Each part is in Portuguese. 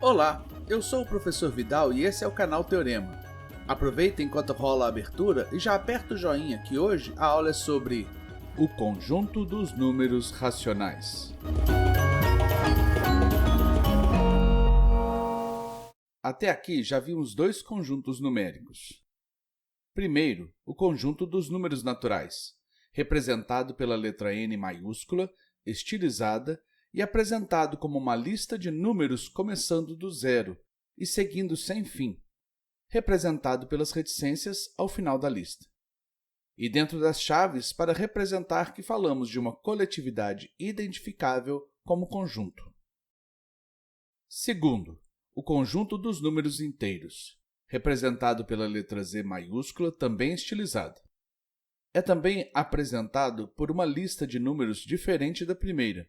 Olá, eu sou o professor Vidal e esse é o canal Teorema. Aproveita enquanto rola a abertura e já aperta o joinha que hoje a aula é sobre o conjunto dos números racionais. Até aqui já vimos dois conjuntos numéricos. Primeiro, o conjunto dos números naturais, representado pela letra N maiúscula, estilizada e apresentado como uma lista de números começando do zero e seguindo sem fim, representado pelas reticências ao final da lista. E dentro das chaves para representar que falamos de uma coletividade identificável como conjunto. Segundo, o conjunto dos números inteiros, representado pela letra Z maiúscula, também estilizada. É também apresentado por uma lista de números diferente da primeira.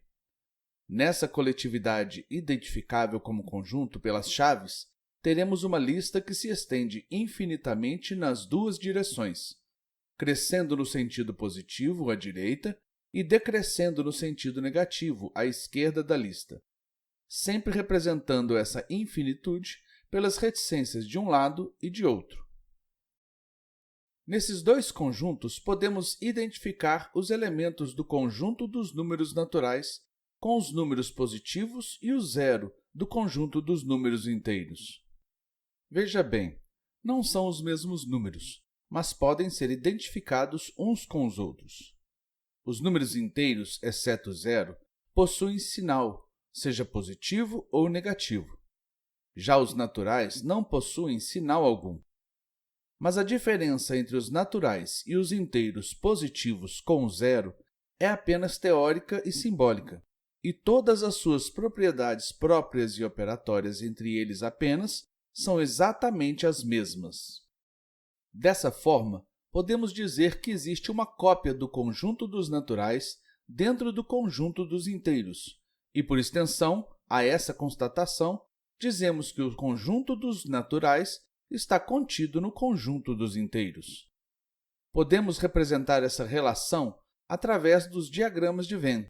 Nessa coletividade identificável como conjunto pelas chaves, teremos uma lista que se estende infinitamente nas duas direções, crescendo no sentido positivo, à direita, e decrescendo no sentido negativo, à esquerda da lista, sempre representando essa infinitude pelas reticências de um lado e de outro. Nesses dois conjuntos, podemos identificar os elementos do conjunto dos números naturais com os números positivos e o zero do conjunto dos números inteiros. Veja bem, não são os mesmos números, mas podem ser identificados uns com os outros. Os números inteiros, exceto o zero, possuem sinal, seja positivo ou negativo. Já os naturais não possuem sinal algum. Mas a diferença entre os naturais e os inteiros positivos com zero é apenas teórica e simbólica, e todas as suas propriedades próprias e operatórias entre eles apenas são exatamente as mesmas. Dessa forma, podemos dizer que existe uma cópia do conjunto dos naturais dentro do conjunto dos inteiros, e, por extensão, a essa constatação, dizemos que o conjunto dos naturais está contido no conjunto dos inteiros. Podemos representar essa relação através dos diagramas de Venn.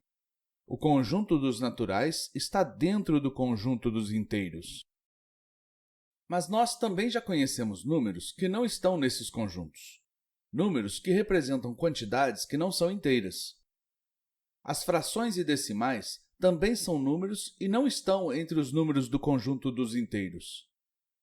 O conjunto dos naturais está dentro do conjunto dos inteiros. Mas nós também já conhecemos números que não estão nesses conjuntos. Números que representam quantidades que não são inteiras. As frações e decimais também são números e não estão entre os números do conjunto dos inteiros.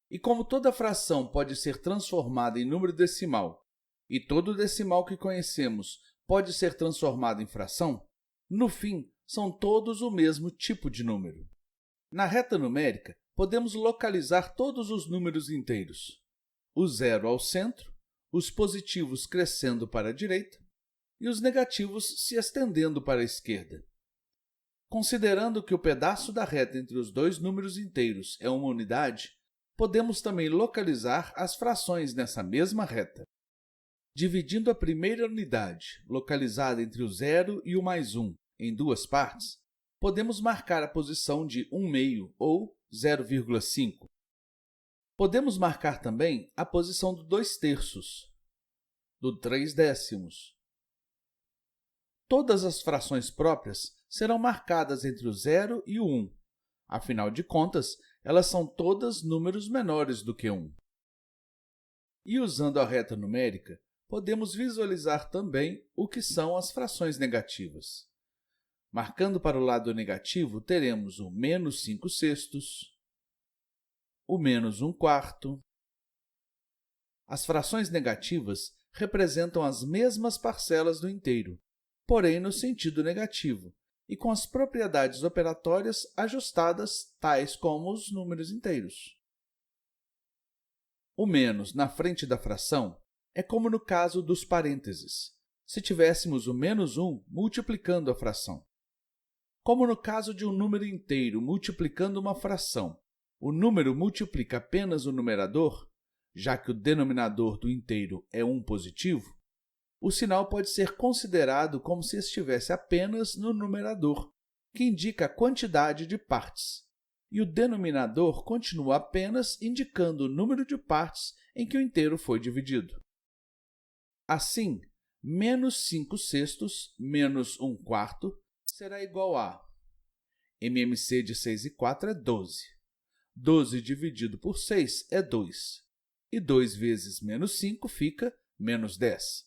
E como toda fração pode ser transformada em número decimal, e todo decimal que conhecemos pode ser transformado em fração, no fim, são todos o mesmo tipo de número. Na reta numérica, podemos localizar todos os números inteiros, o zero ao centro, os positivos crescendo para a direita e os negativos se estendendo para a esquerda. Considerando que o pedaço da reta entre os dois números inteiros é uma unidade, podemos também localizar as frações nessa mesma reta. Dividindo a primeira unidade, localizada entre o zero e o mais 1, em duas partes, podemos marcar a posição de 1/2 ou 0,5. Podemos marcar também a posição do 2/3, do 3/10. Todas as frações próprias serão marcadas entre o 0 e o 1. Afinal de contas, elas são todas números menores do que 1. E usando a reta numérica, podemos visualizar também o que são as frações negativas. Marcando para o lado negativo, teremos o menos 5/6, o menos 1/4. As frações negativas representam as mesmas parcelas do inteiro, porém no sentido negativo, e com as propriedades operatórias ajustadas, tais como os números inteiros. O menos na frente da fração é como no caso dos parênteses, se tivéssemos o menos 1 multiplicando a fração. Como no caso de um número inteiro multiplicando uma fração, o número multiplica apenas o numerador, já que o denominador do inteiro é 1 positivo, o sinal pode ser considerado como se estivesse apenas no numerador, que indica a quantidade de partes, e o denominador continua apenas indicando o número de partes em que o inteiro foi dividido. Assim, menos 5/6 menos 1/4 será igual a MMC de 6 e 4 é 12. 12 dividido por 6 é 2, e 2 vezes menos 5 fica menos 10.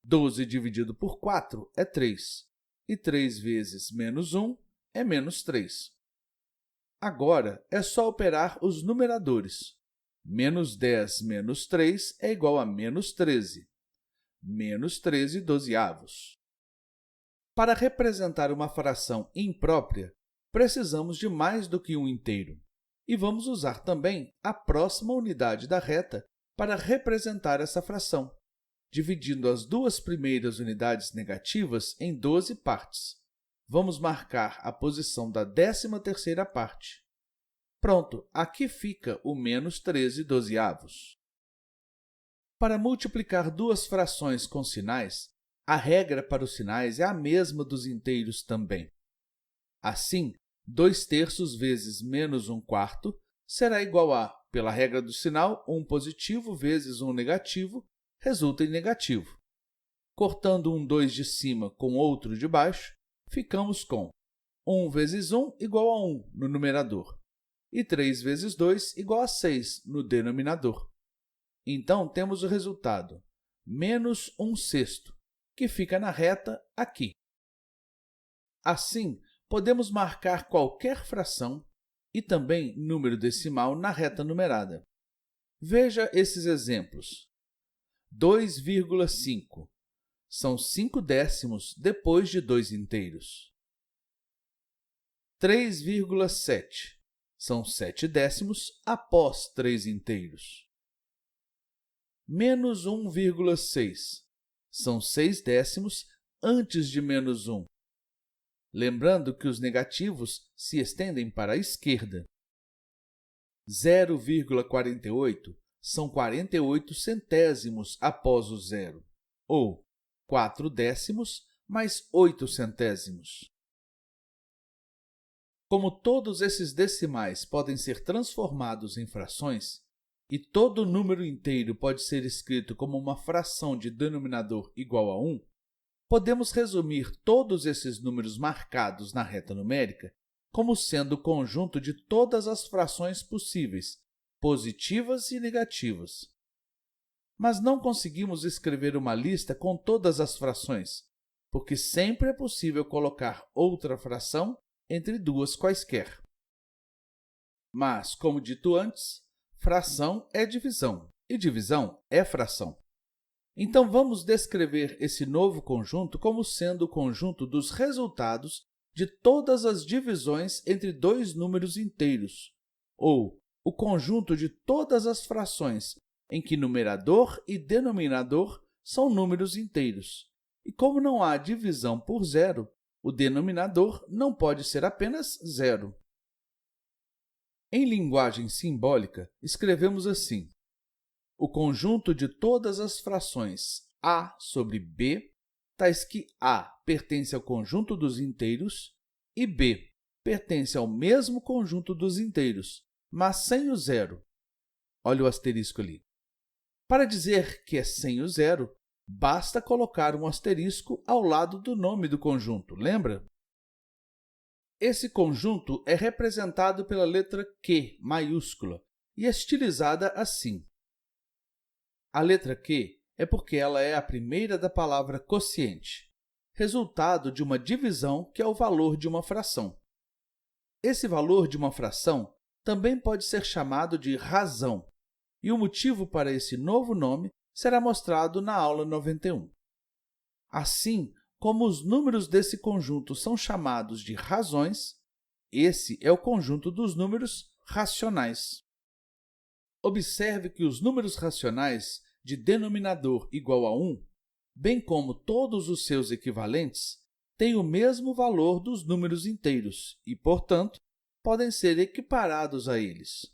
12 dividido por 4 é 3, e 3 vezes menos 1 é menos 3. Agora, é só operar os numeradores. Menos 10 menos 3 é igual a menos 13. Menos 13 dozeavos. Para representar uma fração imprópria, precisamos de mais do que um inteiro. E vamos usar também a próxima unidade da reta para representar essa fração, dividindo as duas primeiras unidades negativas em 12 partes. Vamos marcar a posição da 13ª parte. Pronto, aqui fica o menos 13 dozeavos. Para multiplicar duas frações com sinais, a regra para os sinais é a mesma dos inteiros também. Assim, 2/3 vezes menos 1/4 será igual a, pela regra do sinal, 1 positivo vezes 1 negativo, resulta em negativo. Cortando um 2 de cima com outro de baixo, ficamos com 1 vezes 1 igual a 1 no numerador, e 3 vezes 2 igual a 6 no denominador. Então, temos o resultado, menos 1/6, que fica na reta aqui. Assim, podemos marcar qualquer fração e também número decimal na reta numerada. Veja esses exemplos. 2,5 são 5 décimos depois de 2 inteiros. 3,7 são 7 décimos após 3 inteiros. Menos 1,6 são 6 décimos antes de menos 1. Lembrando que os negativos se estendem para a esquerda. 0,48 são 48 centésimos após o zero, ou 4 décimos mais 8 centésimos. Como todos esses decimais podem ser transformados em frações, e todo número inteiro pode ser escrito como uma fração de denominador igual a 1, podemos resumir todos esses números marcados na reta numérica como sendo o conjunto de todas as frações possíveis, positivas e negativas. Mas não conseguimos escrever uma lista com todas as frações, porque sempre é possível colocar outra fração entre duas quaisquer. Mas, como dito antes, fração é divisão, e divisão é fração. Então, vamos descrever esse novo conjunto como sendo o conjunto dos resultados de todas as divisões entre dois números inteiros, ou o conjunto de todas as frações em que numerador e denominador são números inteiros. E como não há divisão por zero, o denominador não pode ser apenas zero. Em linguagem simbólica, escrevemos assim: o conjunto de todas as frações A sobre B, tais que A pertence ao conjunto dos inteiros e B pertence ao mesmo conjunto dos inteiros, mas sem o zero. Olha o asterisco ali. Para dizer que é sem o zero, basta colocar um asterisco ao lado do nome do conjunto, lembra? Esse conjunto é representado pela letra Q maiúscula e estilizada assim. A letra Q é porque ela é a primeira da palavra quociente, resultado de uma divisão que é o valor de uma fração. Esse valor de uma fração também pode ser chamado de razão, e o motivo para esse novo nome será mostrado na aula 91. Assim, como os números desse conjunto são chamados de razões, esse é o conjunto dos números racionais. Observe que os números racionais de denominador igual a 1, bem como todos os seus equivalentes, têm o mesmo valor dos números inteiros e, portanto, podem ser equiparados a eles.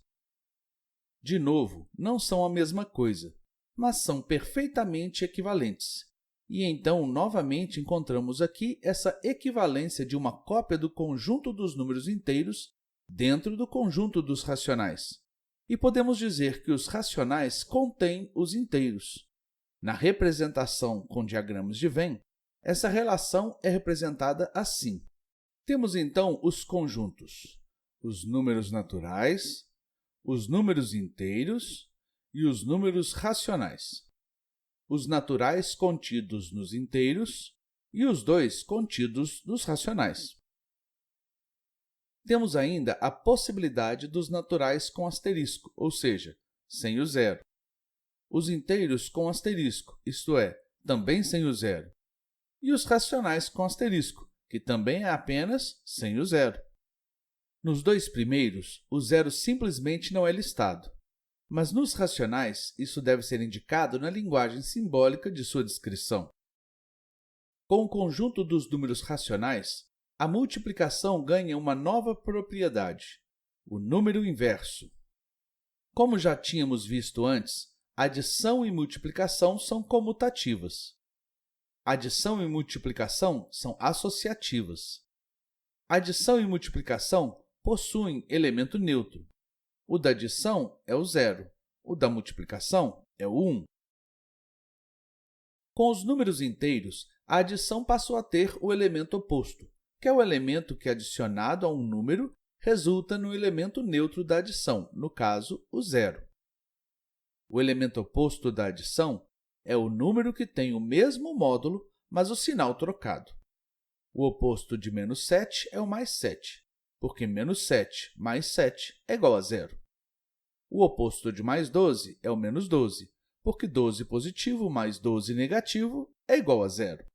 De novo, não são a mesma coisa, mas são perfeitamente equivalentes. E então, novamente, encontramos aqui essa equivalência de uma cópia do conjunto dos números inteiros dentro do conjunto dos racionais. E podemos dizer que os racionais contêm os inteiros. Na representação com diagramas de Venn, essa relação é representada assim. Temos, então, os conjuntos os números naturais, os números inteiros e os números racionais. Os naturais contidos nos inteiros e os dois contidos nos racionais. Temos ainda a possibilidade dos naturais com asterisco, ou seja, sem o zero. Os inteiros com asterisco, isto é, também sem o zero. E os racionais com asterisco, que também é apenas sem o zero. Nos dois primeiros, o zero simplesmente não é listado, mas nos racionais isso deve ser indicado na linguagem simbólica de sua descrição. Com o conjunto dos números racionais, a multiplicação ganha uma nova propriedade, o número inverso. Como já tínhamos visto antes, adição e multiplicação são comutativas. Adição e multiplicação são associativas. Adição e multiplicação possuem elemento neutro. O da adição é o zero, o da multiplicação é o 1. Com os números inteiros, a adição passou a ter o elemento oposto, que é o elemento que, adicionado a um número, resulta no elemento neutro da adição, no caso, o zero. O elemento oposto da adição é o número que tem o mesmo módulo, mas o sinal trocado. O oposto de menos 7 é o mais 7, porque menos 7 mais 7 é igual a zero. O oposto de mais 12 é o menos 12, porque 12 positivo mais 12 negativo é igual a zero.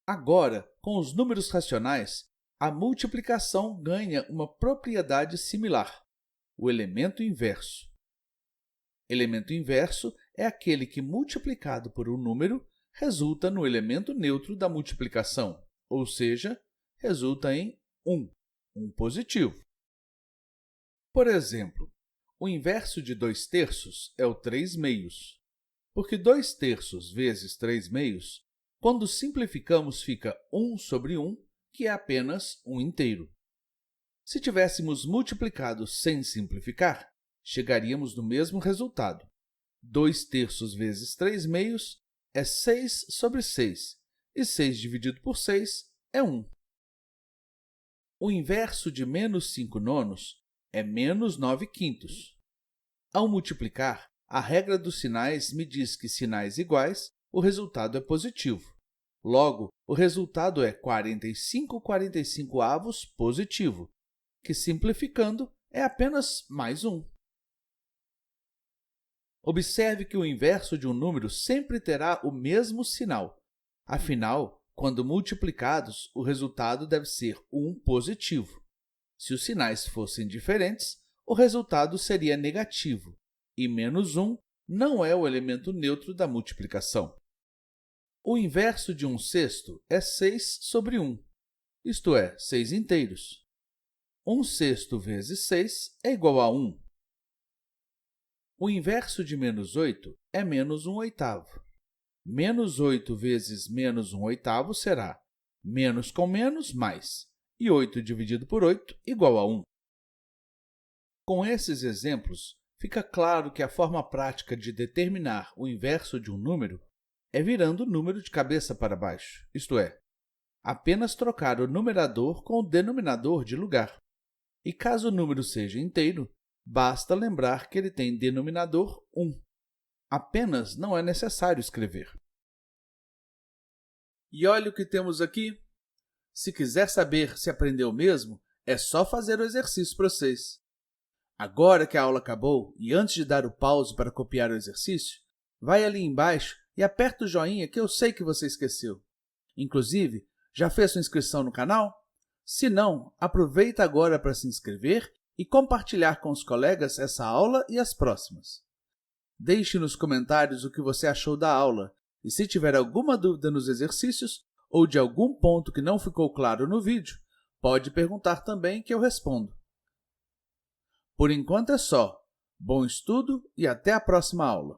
Agora, com os números racionais, a multiplicação ganha uma propriedade similar, o elemento inverso. Elemento inverso é aquele que, multiplicado por um número, resulta no elemento neutro da multiplicação, ou seja, resulta em 1, um positivo. Por exemplo, o inverso de 2/3 é o 3/2, porque 2/3 vezes 3/2, quando simplificamos, fica 1 sobre 1, que é apenas um inteiro. Se tivéssemos multiplicado sem simplificar, chegaríamos no mesmo resultado. 2/3 vezes 3/2 é 6 sobre 6, e 6 dividido por 6 é 1. O inverso de menos 5/9 é menos 9/5. Ao multiplicar, a regra dos sinais me diz que sinais iguais, o resultado é positivo. Logo, o resultado é 45/45 positivo, que, simplificando, é apenas mais 1. Observe que o inverso de um número sempre terá o mesmo sinal. Afinal, quando multiplicados, o resultado deve ser 1 positivo. Se os sinais fossem diferentes, o resultado seria negativo, e menos 1 não é o elemento neutro da multiplicação. O inverso de 1/6 é 6 sobre 1, isto é, 6 inteiros. 1/6 vezes 6 é igual a 1. O inverso de menos 8 é menos 1/8. Menos 8 vezes menos 1/8 será menos com menos, mais, e 8 dividido por 8 igual a 1. Com esses exemplos, fica claro que a forma prática de determinar o inverso de um número é virando o número de cabeça para baixo, isto é, apenas trocar o numerador com o denominador de lugar. E caso o número seja inteiro, basta lembrar que ele tem denominador 1. Apenas não é necessário escrever. E olha o que temos aqui. Se quiser saber se aprendeu mesmo, é só fazer o exercício para vocês. Agora que a aula acabou e antes de dar o pause para copiar o exercício, vai ali embaixo e aperta o joinha que eu sei que você esqueceu. Inclusive, já fez sua inscrição no canal? Se não, aproveita agora para se inscrever e compartilhar com os colegas essa aula e as próximas. Deixe nos comentários o que você achou da aula e se tiver alguma dúvida nos exercícios ou de algum ponto que não ficou claro no vídeo, pode perguntar também que eu respondo. Por enquanto é só. Bom estudo e até a próxima aula!